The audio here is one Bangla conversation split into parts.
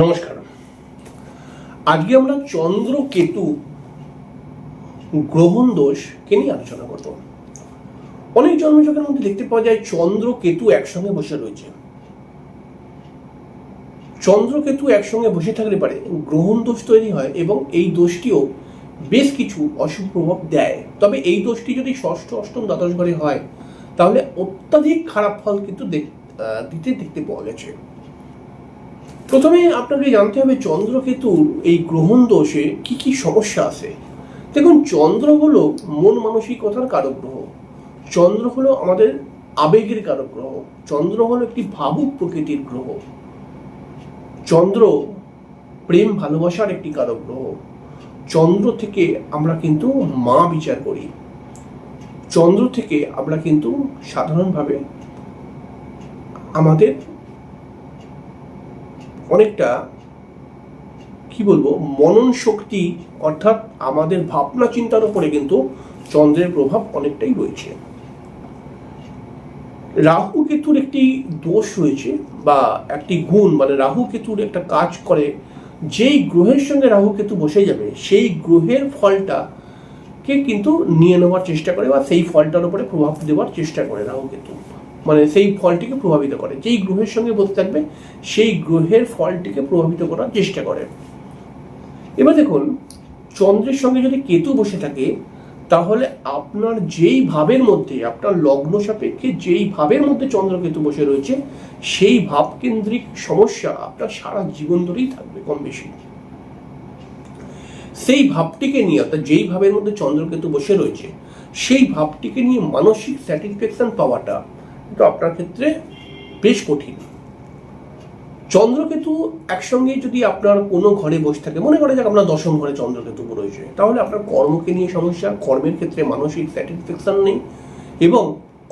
নমস্কার। আজকে আমরা চন্দ্র কেতু গ্রহণ দোষকে নিয়ে আলোচনা করব। অনেক জন্মছকের মধ্যে দেখতে পাওয়া যায় চন্দ্র কেতু একসঙ্গে বসে রয়েছে। চন্দ্র কেতু একসঙ্গে বসে থাকলে পারে গ্রহণ দোষ তৈরি হয় এবং এই দোষটিও বেশ কিছু অশুভ প্রভাব দেয়। তবে এই দোষটি যদি ষষ্ঠ, অষ্টম, দ্বাদশ ঘরে হয় তাহলে অত্যাধিক খারাপ ফল কিন্তু দেখতে পাওয়া গেছে। প্রথমে আপনাকে জানতে হবে চন্দ্রকেতুর এই গ্রহণ দোষে কি কি সমস্যা আছে। দেখুন, চন্দ্র হলো মন মানসিকতার কারক গ্রহ। চন্দ্র হলো আমাদের আবেগের কারক গ্রহ। চন্দ্র হলো একটি ভাবুক প্রকৃতির গ্রহ। চন্দ্র প্রেম ভালোবাসার একটি কারক গ্রহ। চন্দ্র থেকে আমরা কিন্তু মা বিচার করি। চন্দ্র থেকে আমরা কিন্তু সাধারণভাবে আমাদের অনেকটা মনন শক্তি, অর্থাৎ আমাদের ভাবনা চিন্তার উপরে কিন্তু চন্দ্রের প্রভাব অনেকটাই রয়েছে। রাহু কেতুর একটি দোষ রয়েছে বা একটি গুণ, মানে রাহু কেতুর একটা কাজ করে, যেই গ্রহের সঙ্গে রাহু কেতু বসে যাবে সেই গ্রহের ফলটাকে কিন্তু নিয়ে নেওয়ার চেষ্টা করে বা সেই ফলটার উপরে প্রভাব দেওয়ার চেষ্টা করে রাহু কেতু, মানে সেই ফলটিকে প্রভাবিত করে। যেই গ্রহের সঙ্গে বসে থাকবে সেই গ্রহের ফলটিকে প্রভাবিত করার চেষ্টা করে। এবার দেখুন, চন্দ্রের সঙ্গে যদি কেতু বসে থাকে তাহলে আপনার যেই ভাবের মধ্যে, আপনার লগ্ন সাপেক্ষে যেই ভাবের মধ্যে চন্দ্র কেতু বসে রয়েছে সেই ভাব কেন্দ্রিক সমস্যা আপনার সারা জীবন ধরেই থাকবে কম বেশি। সেই ভাবটিকে নিয়ে, অর্থাৎ যেই ভাবের মধ্যে চন্দ্রকেতু বসে রয়েছে সেই ভাবটিকে নিয়ে মানসিক স্যাটিসফ্যাকশন পাওয়াটা এটা আপনার ক্ষেত্রে বেশ কঠিন। চন্দ্রকেতু একসঙ্গে যদি আপনার কোনো ঘরে বসে থাকে, মনে করা যাক আপনার দশম ঘরে চন্দ্রকেতু রয়েছে, তাহলে আপনার কর্মকে নিয়ে সমস্যা, কর্মের ক্ষেত্রে মানসিক স্যাটিসফ্যাকশন নেই এবং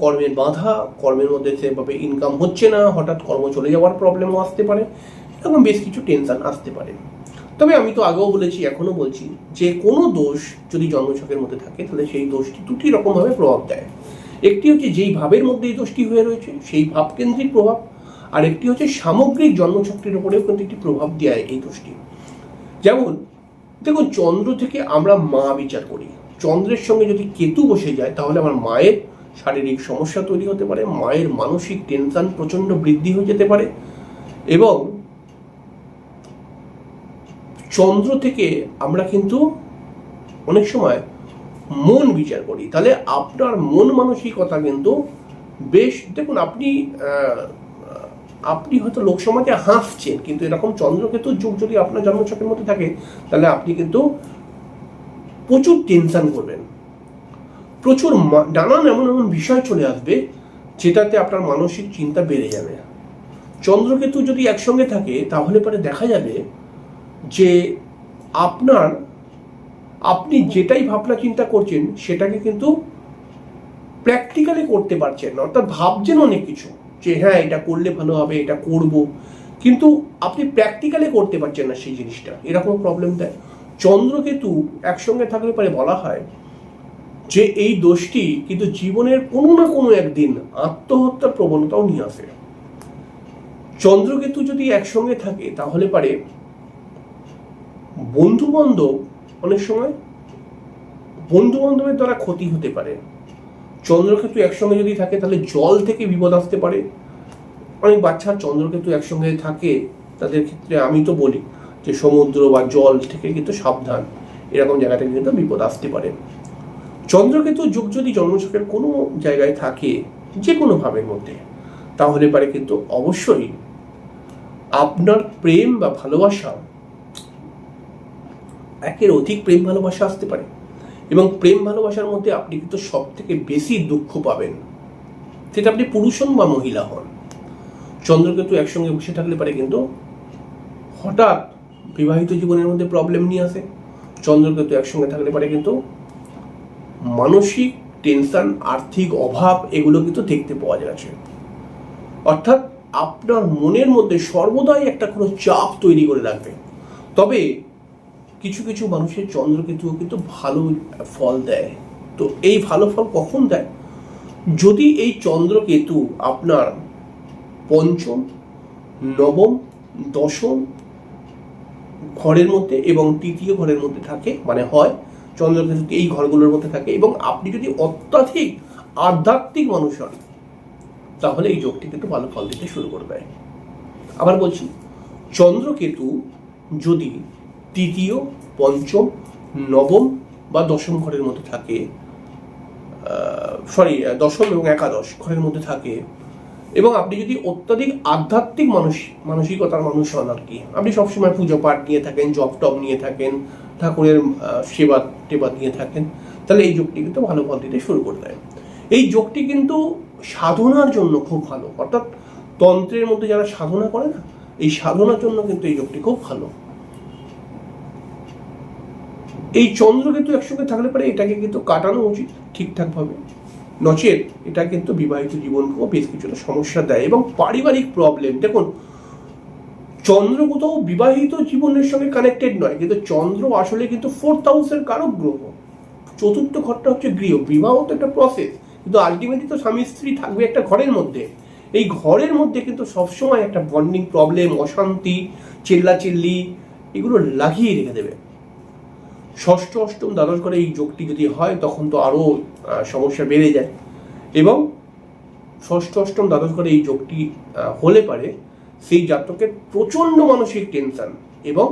কর্মের বাধা, কর্মের মধ্যে সেভাবে ইনকাম হচ্ছে না, হঠাৎ কর্ম চলে যাওয়ার প্রবলেমও আসতে পারে, এরকম বেশ কিছু টেনশন আসতে পারে। তবে আমি তো আগেও বলেছি, এখনো বলছি, যে কোনো দোষ যদি জন্মছকের মধ্যে থাকে তাহলে সেই দোষটি দুটি রকমভাবে প্রভাব দেয়। একটি হচ্ছে যেই ভাবের মধ্যে এই দোষটি হয়ে রয়েছে সেই ভাবকেন্দ্রিক প্রভাব, আর একটি হচ্ছে সামগ্রিক জন্মছকটির উপরেও কিন্তু একটি প্রভাব দেয় এই দোষটি। যেমন দেখুন, চন্দ্র থেকে আমরা মা বিচার করি। চন্দ্রের সঙ্গে যদি কেতু বসে যায় তাহলে আমার মায়ের শারীরিক সমস্যা তৈরি হতে পারে, মায়ের মানসিক টেনশন প্রচণ্ড বৃদ্ধি হয়ে যেতে পারে। এবং চন্দ্র থেকে আমরা কিন্তু অনেক সময় মন বিচার করি, তাহলে আপনার মন মানসিকতা কিন্তু বেশ, দেখুন আপনি হয়তো লোকসমাজে হাসছেন, কিন্তু এরকম চন্দ্রকেতুর যোগ যদি আপনার জন্মছকের মধ্যে থাকে তাহলে আপনি কিন্তু প্রচুর টেনশন করবেন, প্রচুর নানান এমন এমন বিষয় চলে আসবে যেটাতে আপনার মানসিক চিন্তা বেড়ে যাবে। চন্দ্রকেতু যদি একসঙ্গে থাকে তাহলে পরে দেখা যাবে যে আপনি যেটাই ভাবনা চিন্তা করছেন সেটাকে কিন্তু প্র্যাকটিক্যালি করতে পারছেন না, অর্থাৎ ভাবছেন অনেক কিছু যে হ্যাঁ এটা করলে ভালো হবে, এটা করব, কিন্তু আপনি প্র্যাকটিক্যালি করতে পারছেন না সেই জিনিসটা, এরকম প্রবলেম দেয়। চন্দ্রকেতু একসঙ্গে থাকলে পরে বলা হয় যে এই দোষটি কিন্তু জীবনের কোনো না কোনো একদিন আত্মহত্যার প্রবণতাও নিয়ে আসে। চন্দ্রকেতু যদি একসঙ্গে থাকে তাহলে পারে বন্ধু বান্ধব, অনেক সময় বন্ধু বান্ধবের দ্বারা ক্ষতি হতে পারে। চন্দ্রকেতু একসঙ্গে যদি থাকে তাহলে জল থেকে বিপদ আসতে পারে। অনেক বাচ্চা চন্দ্রকেতু একসঙ্গে থাকে, তাদের ক্ষেত্রে আমি তো বলি যে সমুদ্র বা জল থেকে কিন্তু সাবধান, এরকম জায়গা থেকে কিন্তু বিপদ আসতে পারে। চন্দ্রকেতু যোগ যদি জন্মছকের কোনো জায়গায় থাকে যে কোনো ভাবের মধ্যে, তাহলে পারে কিন্তু অবশ্যই আপনার প্রেম বা ভালোবাসা, একের অধিক প্রেম ভালোবাসা আসতে পারে এবং প্রেম ভালোবাসার মধ্যে আপনি কিন্তু সব থেকে বেশি দুঃখ পাবেন, সেটা আপনি পুরুষ হন বা মহিলা হন। চন্দ্রকেতু একসঙ্গে বসে থাকলে পারে কিন্তু হঠাৎ বিবাহিত জীবনের মধ্যে প্রবলেম নিয়ে আসে। চন্দ্রকেতু একসঙ্গে থাকলে পারে কিন্তু মানসিক টেনশন, আর্থিক অভাব, এগুলো কিন্তু দেখতে পাওয়া যাচ্ছে। অর্থাৎ আপনার মনের মধ্যে সর্বদাই একটা কোনো চাপ তৈরি করে রাখবে। তবে কিছু কিছু মানুষের চন্দ্রকেতুও কিন্তু ভালো ফল দেয়। তো এই ভালো ফল কখন দেয়? যদি এই চন্দ্রকেতু আপনার পঞ্চম, নবম, দশম ঘরের মধ্যে এবং তৃতীয় ঘরের মধ্যে থাকে, মানে হয় চন্দ্রকেতু এই ঘরগুলোর মধ্যে থাকে, এবং আপনি যদি অত্যাধিক আধ্যাত্মিক মানুষ হন তাহলে এই যোগটি কিন্তু ভালো ফল দিতে শুরু করে দেয়। আবার বলছি, চন্দ্রকেতু যদি তৃতীয়, পঞ্চম, নবম বা দশম ঘরের মধ্যে থাকে, দশম এবং একাদশ ঘরের মধ্যে থাকে, এবং আপনি যদি অত্যাধিক আধ্যাত্মিক মানসিকতার মানুষ হন আর কি, আপনি সবসময় পুজো পাঠ নিয়ে থাকেন, জপ টপ নিয়ে থাকেন, ঠাকুরের সেবা টেবা নিয়ে থাকেন, তাহলে এই যোগটি কিন্তু ভালো ফল দিতে শুরু করে দেয়। এই যোগটি কিন্তু সাধনার জন্য খুব ভালো, অর্থাৎ তন্ত্রের মধ্যে যারা সাধনা করে না, এই সাধনার জন্য কিন্তু এই যোগটি খুব ভালো। এই চন্দ্রকেতু একসঙ্গে থাকলে পরে এটাকে কিন্তু কাটানো উচিত ঠিকঠাকভাবে, নচেত এটা কিন্তু বিবাহিত জীবনকেও বেশ কিছুটা সমস্যা দেয়। এবং পারিবারিক প্রবলেম, দেখুন চন্দ্র কোথাও বিবাহিত জীবনের সঙ্গে কানেক্টেড নয়, কিন্তু চন্দ্র আসলে কিন্তু 4th হাউসের কারক গ্রহ। চতুর্থ ঘরটা হচ্ছে গৃহ, বিবাহ তো একটা প্রসেস, কিন্তু আলটিমেটলি তো স্বামী স্ত্রী থাকবে একটা ঘরের মধ্যে। এই ঘরের মধ্যে কিন্তু সবসময় একটা বন্ডিং প্রবলেম, অশান্তি, চিল্লাচিল্লি এগুলো লাগিয়ে রেখে দেবে। ষষ্ঠ, অষ্টম, দ্বাদশ ঘরে এই যোগটি যদি হয় তখন তো আরও সমস্যা বেড়ে যায়। এবং ষষ্ঠ, অষ্টম, দ্বাদশ ঘরে এই যোগটি হলে পারে সেই জাতকের প্রচণ্ড মানসিক টেনশন, এবং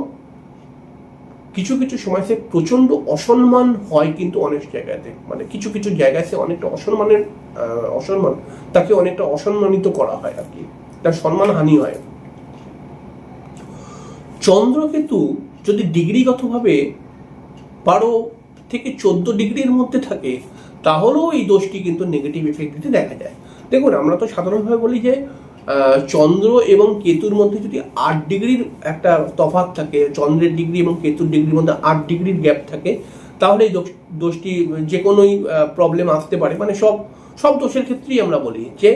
কিছু কিছু সময় সে প্রচণ্ড অসম্মান হয় কিন্তু অনেক জায়গাতে, মানে কিছু কিছু জায়গায় সে অনেকটা অসম্মান তাকে অনেকটা অসম্মানিত করা হয় আর কি, তার সম্মান হানি হয়। চন্দ্রকেতু যদি ডিগ্রিগতভাবে 12 থেকে 14 ডিগ্রির মধ্যে থাকে তাহলেও এই দোষটি কিন্তু নেগেটিভ এফেক্ট দিতে দেখা যায়। দেখুন আমরা তো সাধারণভাবে বলি যে চন্দ্র এবং কেতুর মধ্যে যদি 8 ডিগ্রির একটা তফাৎ থাকে, চন্দ্রের ডিগ্রি এবং কেতুর ডিগ্রির মধ্যে 8 ডিগ্রির গ্যাপ থাকে, তাহলে এই দোষটি যে কোনোই প্রবলেম আসতে পারে। মানে সব দোষের ক্ষেত্রেই আমরা বলি যে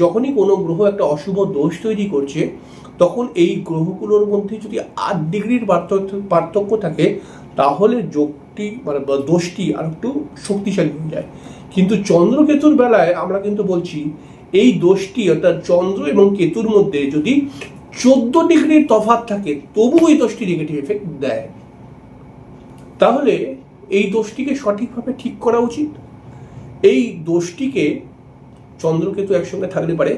যখনই কোনো গ্রহ একটা অশুভ দোষ তৈরি করছে, তখন এই গ্রহগুলোর মধ্যে যদি 8 ডিগ্রির পার্থক্য থাকে তাহলে যোগটি মানে দোষটি আর একটু শক্তিশালী হয়ে যায়। কিন্তু চন্দ্রকেতুর বেলায় আমরা কিন্তু বলছি এই দোষটি, অর্থাৎ চন্দ্র এবং কেতুর মধ্যে যদি 14 ডিগ্রির তফাৎ থাকে তবু এই দোষটি নেগেটিভ এফেক্ট দেয়। তাহলে এই দোষটিকে সঠিকভাবে ঠিক করা উচিত। এই দোষটিকে চন্দ্রকেতু একসঙ্গে থাকলে পারে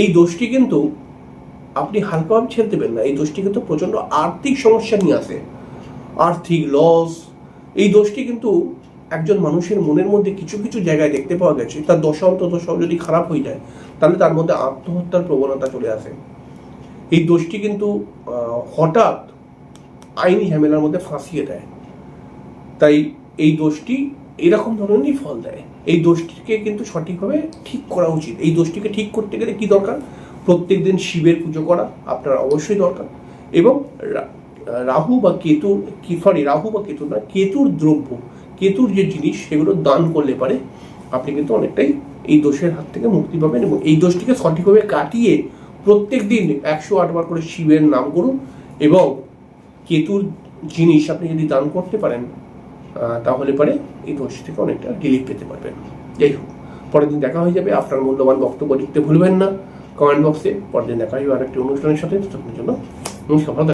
এই দোষটি কিন্তু আপনি হালকাভাবে ছেড়ে দেবেন না। এই দোষটি কিন্তু প্রচণ্ড আর্থিক সমস্যা নিয়ে আসে, আর্থিক লস। এই দোষটি কিন্তু একজন মানুষের মনের মধ্যে কিছু কিছু জায়গায় দেখতে পাওয়া গেছে, তার দশা যদি খারাপ হয়ে যায় তাহলে তার মধ্যে আত্মহত্যার প্রবণতা চলে আসে। এই দোষটি কিন্তু হঠাৎ আইনি ঝামেলার মধ্যে ফাঁসিয়ে দেয়। তাই এই দোষটি এরকম ধরনেরই ফল দেয়। এই দোষটিকে কিন্তু সঠিকভাবে ঠিক করা উচিত। এই দোষটিকে ঠিক করতে গেলে কি দরকার? প্রত্যেক দিন শিবের পুজো করা আপনার অবশ্যই দরকার, এবং রাহু বা কেতুর দ্রব্য, কেতুর যে জিনিস সেগুলো দান করলে পারে আপনি কিন্তু অনেকটাই এই দোষের হাত থেকে মুক্তি পাবেন। এবং এই দোষটিকে সঠিকভাবে কাটিয়ে প্রত্যেক দিন 108 বার করে শিবের নাম করুন, এবং কেতুর জিনিস আপনি যদি দান করতে পারেন তাহলে পারে এই দোষ থেকে অনেকটা রিলিফ পেতে পারবেন। যাই হোক, পরের দিন দেখা হয়ে যাবে। আপনার মূল্যবান বক্তব্য লিখতে ভুলবেন না কমেন্ট বক্সে। পরের দিন দেখা হয়ে আরেকটি অনুষ্ঠানের সাথে। ততক্ষণের জন্য নমস্কার।